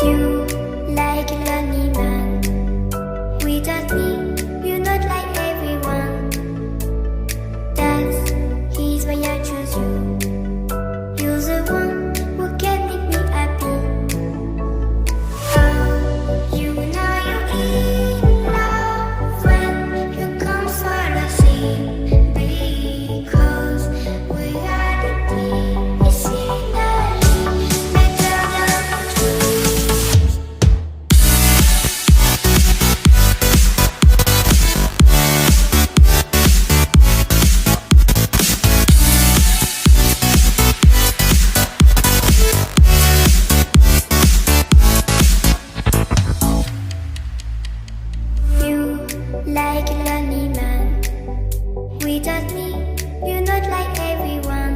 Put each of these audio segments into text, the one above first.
You like a lonely man. Without me, you're not like everyone. That's he's why I choose you. You're the one who can make me happy. Oh, you know you're in love when you come for the sea. Because reality is scenery better than dreams. You like a lonely man. Without me, you're not like everyone.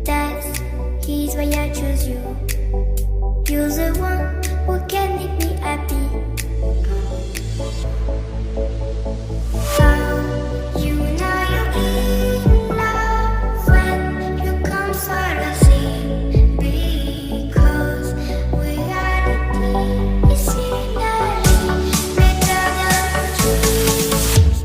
That's he's why I choose you. You're the one who can make me happy. Oh, you know you're in love when you come for the sea. Because reality is scenery better than dreams.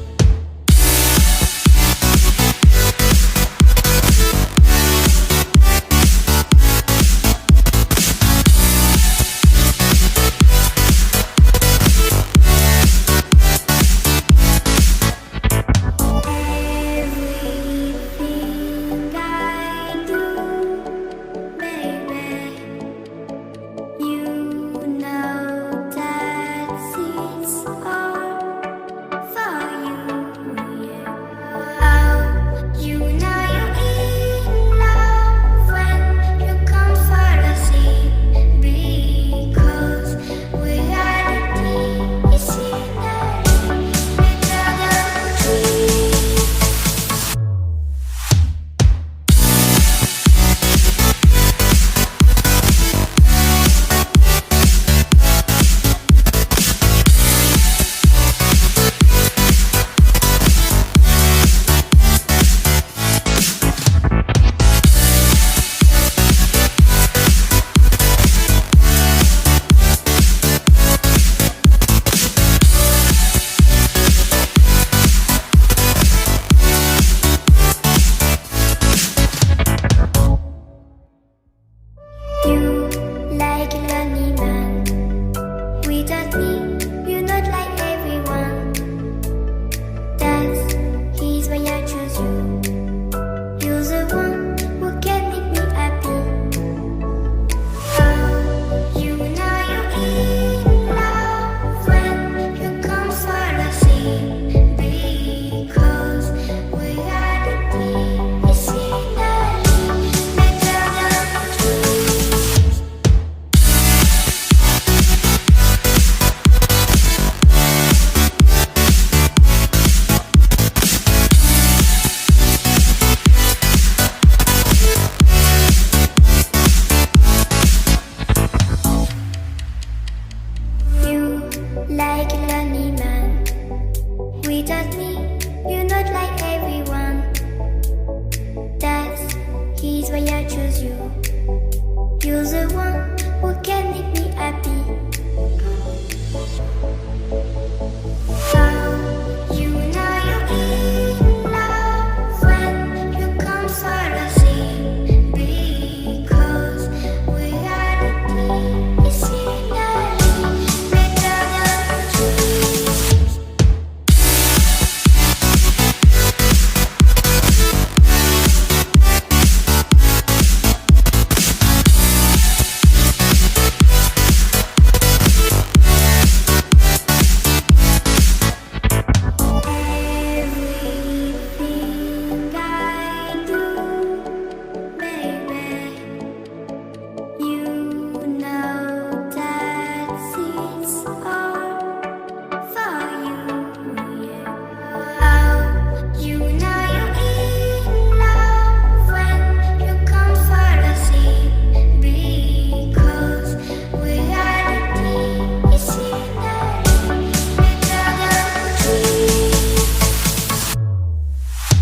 Everything I do, baby, you know that it's all for you, yeah. Oh, you know you're in love when you come for the sea. Because reality is scenery better than dreams. You